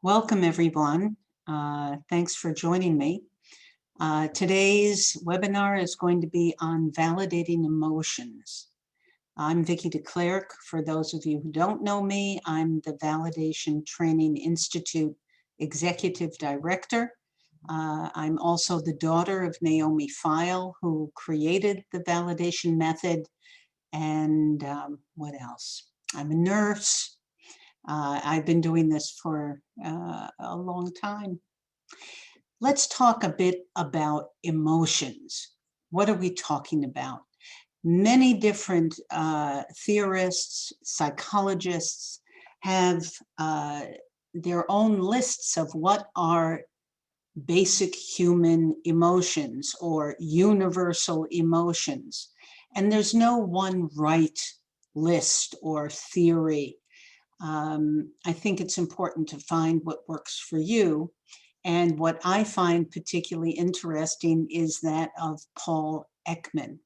Welcome, everyone. Thanks for joining me. Today's webinar is going to be on validating emotions. I'm Vicki de Klerk. For those of you who don't know me, I'm the Validation Training Institute Executive Director. I'm also the daughter of Naomi Feil, who created the validation method. And what else? I'm a nurse. I've been doing this for a long time. Let's talk a bit about emotions. What are we talking about? Many different theorists, psychologists have their own lists of what are basic human emotions or universal emotions. And there's no one right list or theory. I think it's important to find what works for you. And what I find particularly interesting is that of Paul Ekman.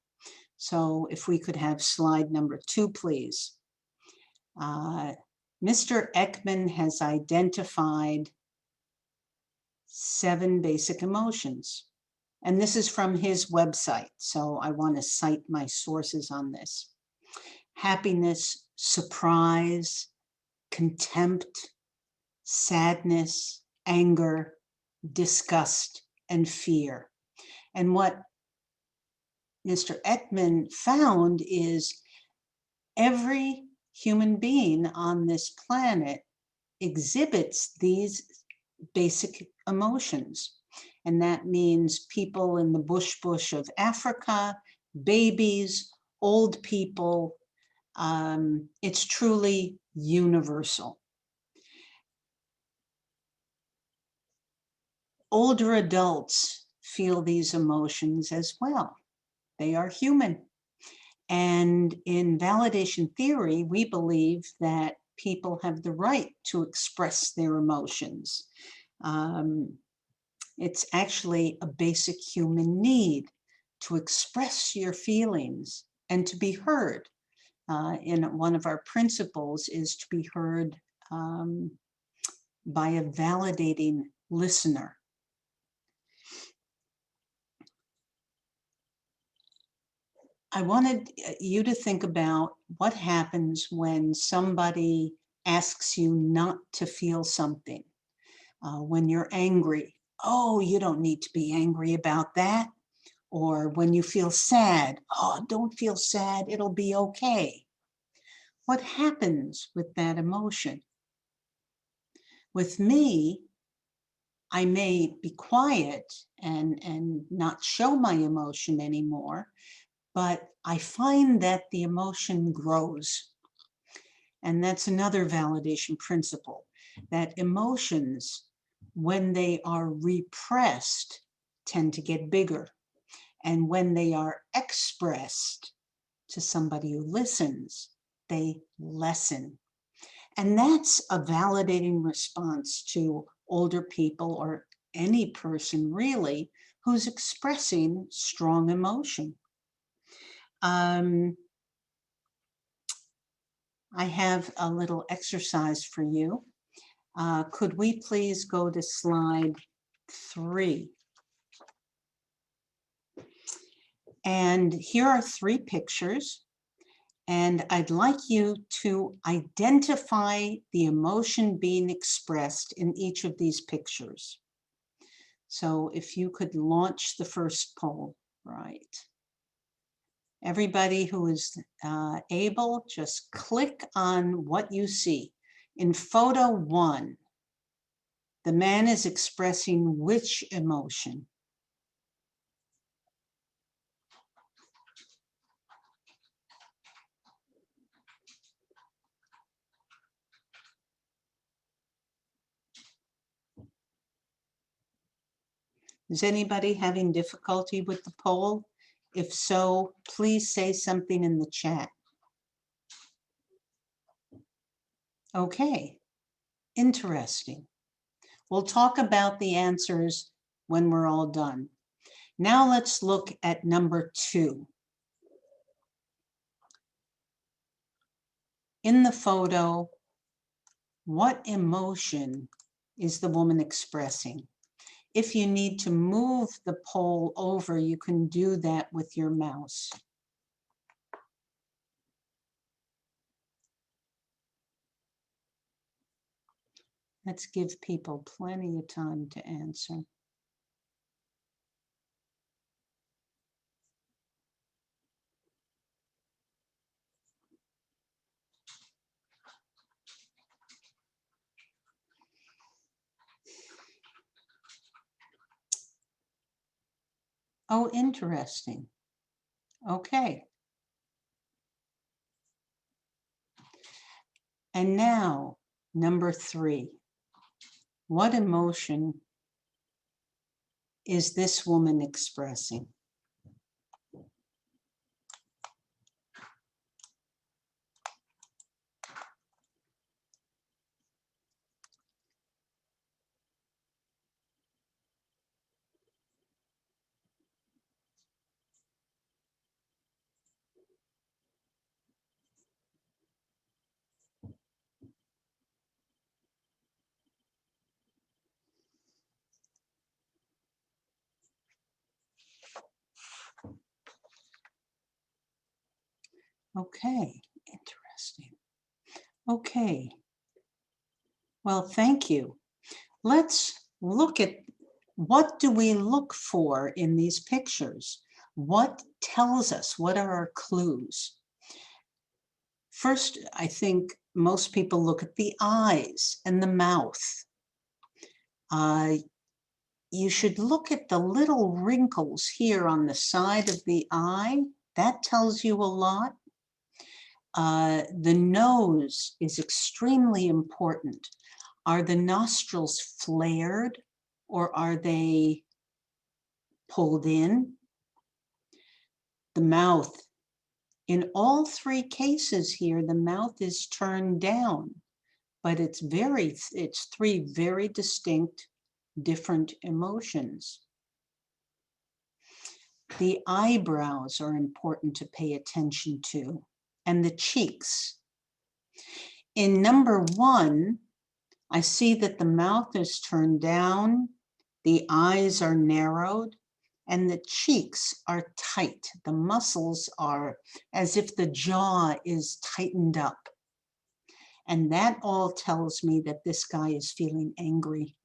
So if we could have slide number 2, please. Mr. Ekman has identified 7 basic emotions. And this is from his website, so I want to cite my sources on this. Happiness, surprise, contempt, sadness, anger, disgust, and fear. And what Mr. Ekman found is every human being on this planet exhibits these basic emotions. And that means people in the bush of Africa, babies, old people. It's truly universal. Older adults feel these emotions as well. They are human. And in validation theory, we believe that people have the right to express their emotions. It's actually a basic human need to express your feelings and to be heard. In one of our principles is to be heard by a validating listener. I wanted you to think about what happens when somebody asks you not to feel something. When you're angry, oh, you don't need to be angry about that. Or when you feel sad, oh, don't feel sad, it'll be okay. What happens with that emotion? With me, I may be quiet and not show my emotion anymore, but I find that the emotion grows. And that's another validation principle, that emotions, when they are repressed, tend to get bigger. And when they are expressed to somebody who listens, they lessen. And that's a validating response to older people or any person really who's expressing strong emotion. I have a little exercise for you. Could we please go to slide 3? And here are 3 pictures. And I'd like you to identify the emotion being expressed in each of these pictures. So if you could launch the first poll, right? Everybody who is able, just click on what you see. In photo 1, the man is expressing which emotion? Is anybody having difficulty with the poll? If so, please say something in the chat. Okay, interesting. We'll talk about the answers when we're all done. Now let's look at number 2. In the photo, what emotion is the woman expressing? If you need to move the poll over, you can do that with your mouse. Let's give people plenty of time to answer. Oh, interesting. Okay. And now, number 3. What emotion is this woman expressing? Okay, interesting. Okay. Well, thank you. Let's look at what do we look for in these pictures? What tells us? What are our clues? First, I think most people look at the eyes and the mouth. You should look at the little wrinkles here on the side of the eye. That tells you a lot. The nose is extremely important. Are the nostrils flared or are they pulled in? The mouth. In all 3 cases here, the mouth is turned down, but it's 3 very distinct, different emotions. The eyebrows are important to pay attention to, and the cheeks. In number 1, I see that the mouth is turned down, the eyes are narrowed, and the cheeks are tight. The muscles are as if the jaw is tightened up. And that all tells me that this guy is feeling angry.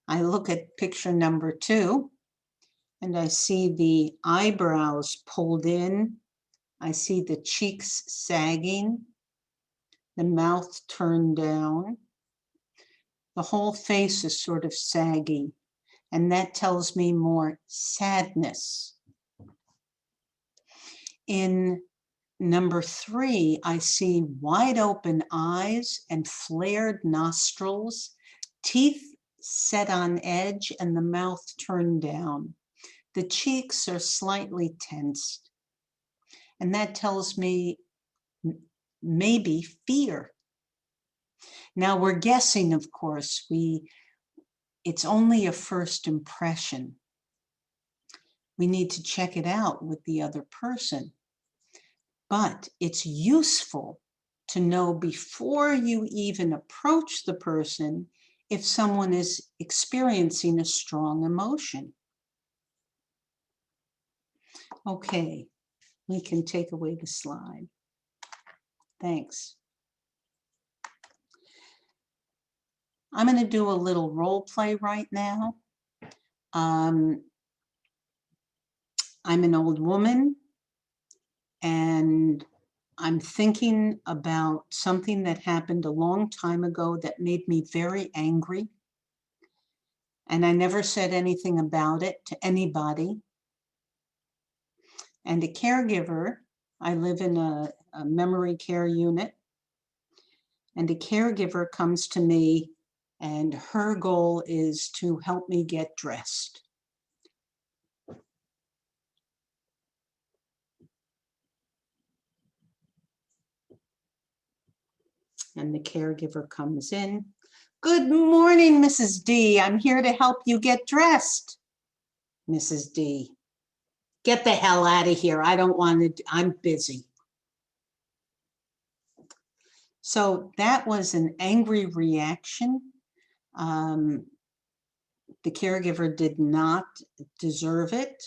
I look at picture number 2, and I see the eyebrows pulled in. I see the cheeks sagging, the mouth turned down. The whole face is sort of saggy, and that tells me more sadness. In number 3, I see wide open eyes and flared nostrils, teeth set on edge, and the mouth turned down. The cheeks are slightly tensed, and that tells me maybe fear. Now we're guessing, of course. It's only a first impression. We need to check it out with the other person. But it's useful to know before you even approach the person if someone is experiencing a strong emotion. Okay, we can take away the slide. Thanks. I'm going to do a little role play right now. I'm an old woman, and I'm thinking about something that happened a long time ago that made me very angry. And I never said anything about it to anybody. And a caregiver, I live in a memory care unit, and a caregiver comes to me, and her goal is to help me get dressed. And the caregiver comes in. Good morning, Mrs. D. I'm here to help you get dressed. Mrs. D. Get the hell out of here. I don't want to, I'm busy. So that was an angry reaction. The caregiver did not deserve it.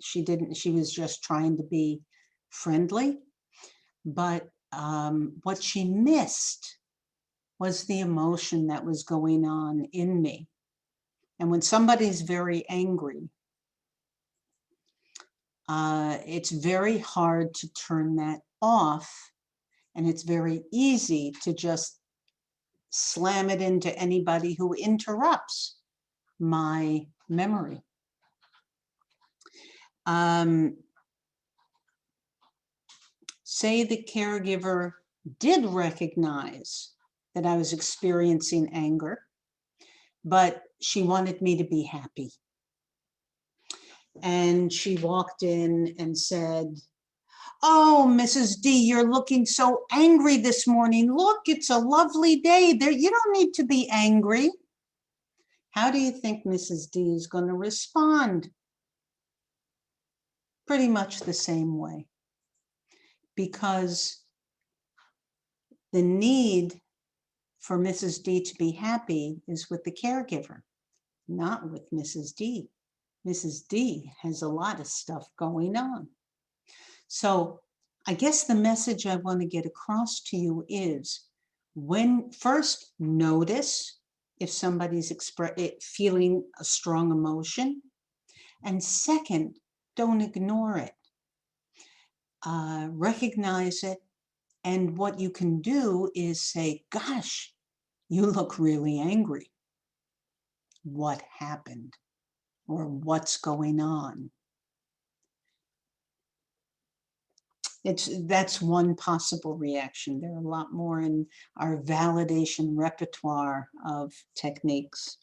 She was just trying to be friendly. But what she missed was the emotion that was going on in me. And when somebody's very angry, it's very hard to turn that off. And it's very easy to just slam it into anybody who interrupts my memory. Say the caregiver did recognize that I was experiencing anger, but she wanted me to be happy. And she walked in and said, "Oh, Mrs. D, you're looking so angry this morning. Look, it's a lovely day. You don't need to be angry." How do you think Mrs. D is going to respond? Pretty much the same way. Because the need for Mrs. D to be happy is with the caregiver, not with Mrs. D. Mrs. D has a lot of stuff going on. So I guess the message I want to get across to you is, when first notice if somebody's feeling a strong emotion, and second, don't ignore it. Recognize it, and what you can do is say, "Gosh, you look really angry. What happened?" Or "What's going on?" That's one possible reaction. There are a lot more in our validation repertoire of techniques.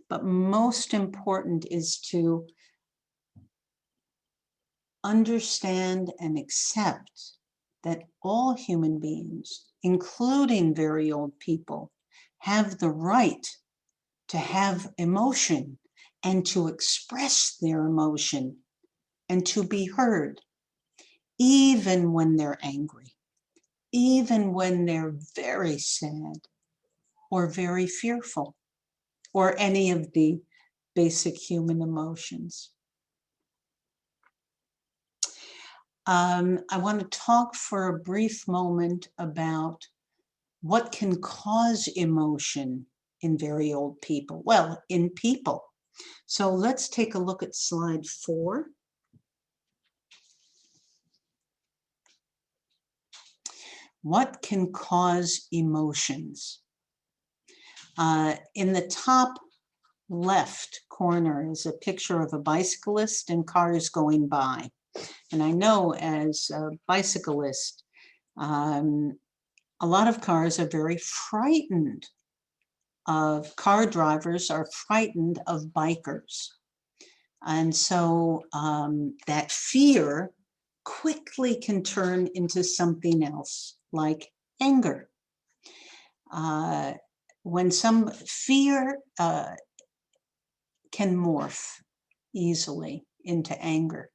But most important is to understand and accept that all human beings, including very old people, have the right to have emotion and to express their emotion and to be heard, even when they're angry, even when they're very sad or very fearful, or any of the basic human emotions. I want to talk for a brief moment about what can cause emotion in very old people. Well, in people. So let's take a look at slide 4. What can cause emotions? In the top left corner is a picture of a bicyclist and cars going by. And I know as a bicyclist, a lot of cars are very frightened of, car drivers are frightened of bikers. And so that fear quickly can turn into something else, like anger. When some fear can morph easily into anger.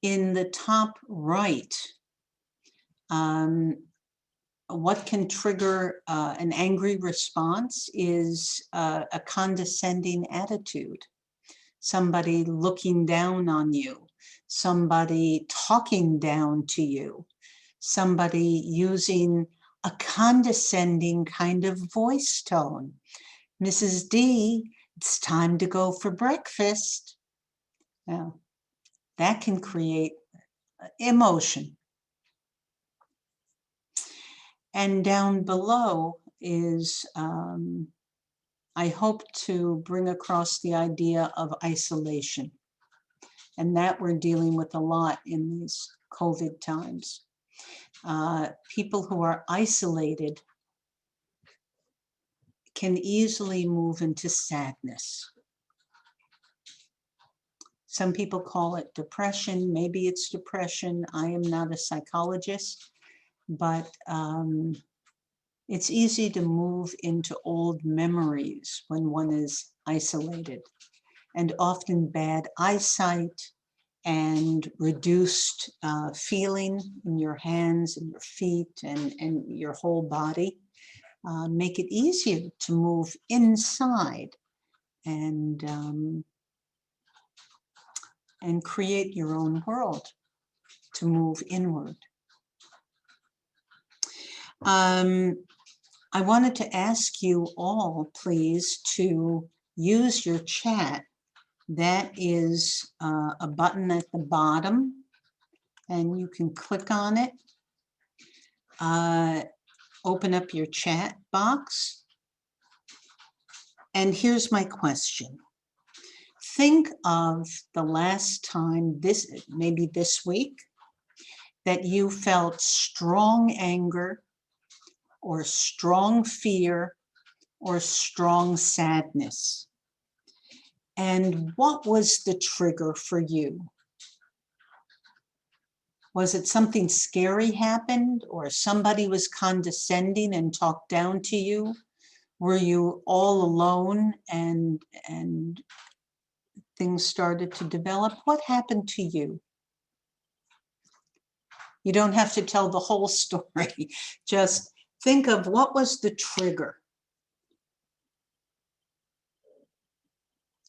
In the top right, what can trigger an angry response is a condescending attitude. Somebody looking down on you, somebody talking down to you, somebody using a condescending kind of voice tone. "Mrs. D, it's time to go for breakfast." Now, that can create emotion. And down below is, I hope to bring across the idea of isolation. And that we're dealing with a lot in these COVID times. People who are isolated can easily move into sadness. Some people call it depression. Maybe it's depression. I am not a psychologist, but it's easy to move into old memories when one is isolated, and often bad eyesight and reduced feeling in your hands and your feet and your whole body. Make it easier to move inside and create your own world, to move inward. I wanted to ask you all, please, to use your chat. That is a button at the bottom, and you can click on it. Open up your chat box. And here's my question. Think of the last time, maybe this week, that you felt strong anger or strong fear or strong sadness. And what was the trigger for you? Was it something scary happened, or somebody was condescending and talked down to you? Were you all alone and things started to develop? What happened to you? You don't have to tell the whole story. Just think of what was the trigger.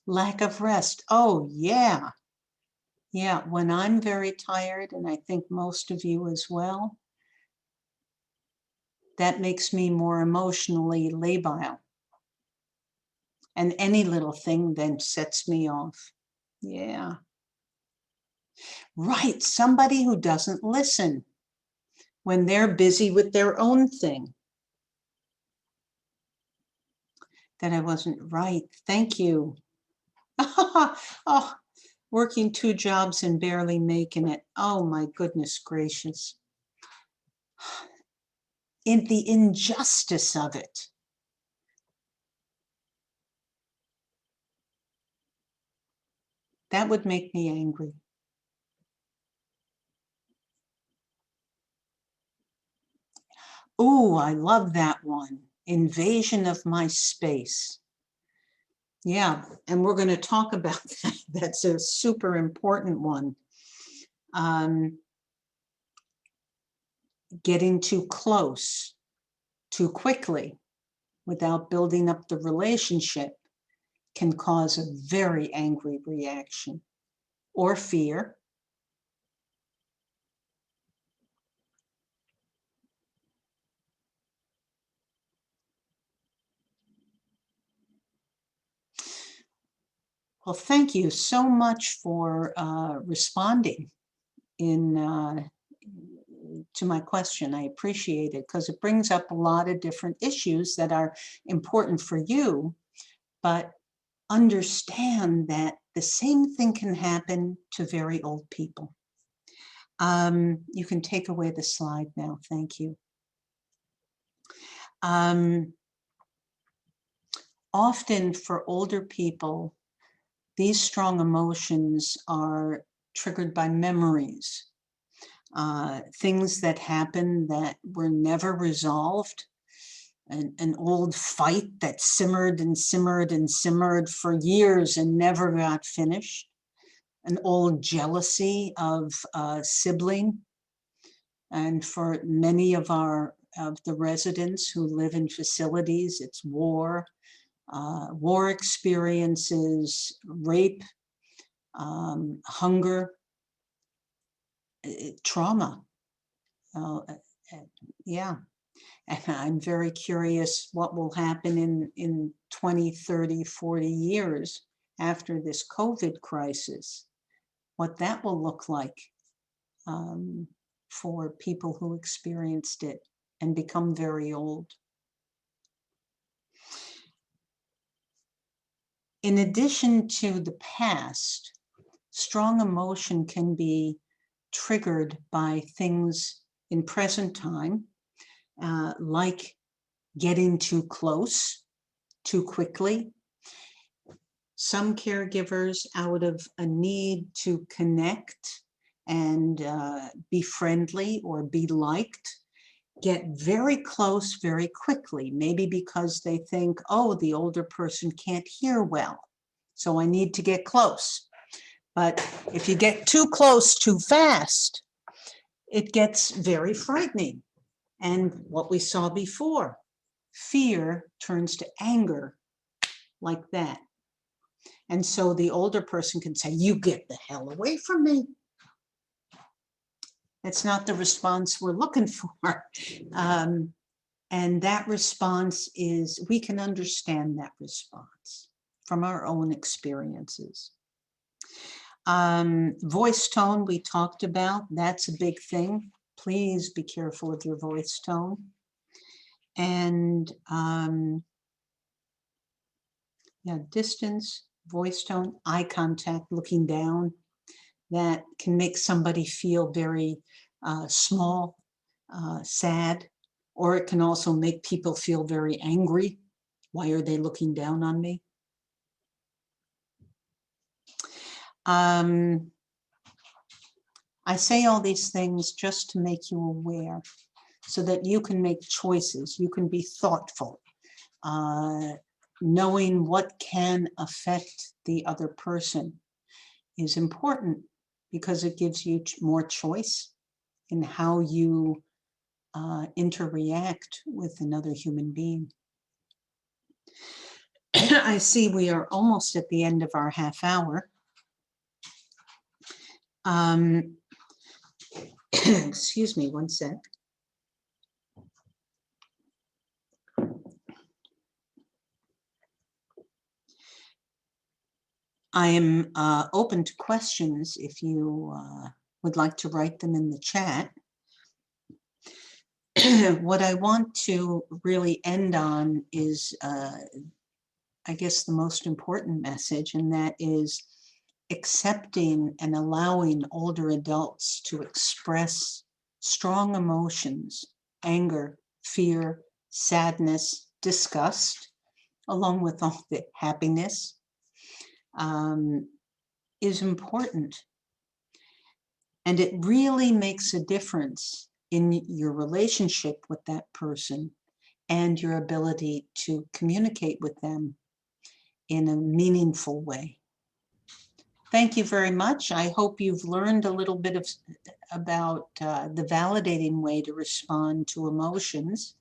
Lack of rest. Oh, yeah. Yeah, when I'm very tired, and I think most of you as well, that makes me more emotionally labile. And any little thing then sets me off. Yeah. Right, somebody who doesn't listen when they're busy with their own thing. That I wasn't right. Thank you. Oh, working 2 jobs and barely making it. Oh my goodness gracious. In the injustice of it. That would make me angry. Oh, I love that one. Invasion of my space. Yeah, and we're going to talk about that. That's a super important one. Getting too close, too quickly, without building up the relationship can cause a very angry reaction or fear. Well, thank you so much for responding to my question. I appreciate it because it brings up a lot of different issues that are important for you, but understand that the same thing can happen to very old people. You can take away the slide now. Thank you. Often for older people, these strong emotions are triggered by memories, things that happened that were never resolved, an old fight that simmered and simmered and simmered for years and never got finished, an old jealousy of a sibling. And for many of the residents who live in facilities, it's war experiences, rape, hunger, trauma. Yeah, and I'm very curious what will happen in 20, 30, 40 years after this COVID crisis, what that will look like for people who experienced it and become very old. In addition to the past, strong emotion can be triggered by things in present time, like getting too close, too quickly. Some caregivers, out of a need to connect and be friendly or be liked, get very close very quickly, maybe because they think, oh, the older person can't hear well, so I need to get close. But if you get too close too fast, it gets very frightening. And what we saw before, fear turns to anger like that. And so the older person can say, you get the hell away from me. That's not the response we're looking for. And that response is, we can understand that response from our own experiences. Voice tone we talked about, that's a big thing. Please be careful of your voice tone. And yeah, distance, voice tone, eye contact, looking down, that can make somebody feel very small, sad, or it can also make people feel very angry. Why are they looking down on me? I say all these things just to make you aware so that you can make choices. You can be thoughtful, knowing what can affect the other person is important because it gives you more choice in how you interact with another human being. I see we are almost at the end of our half hour. Excuse me, one sec. I am open to questions if you would like to write them in the chat. What I want to really end on is, I guess, the most important message, and that is accepting and allowing older adults to express strong emotions, anger, fear, sadness, disgust, along with all the happiness, is important. And it really makes a difference in your relationship with that person and your ability to communicate with them in a meaningful way. Thank you very much. I hope you've learned a little bit about the validating way to respond to emotions.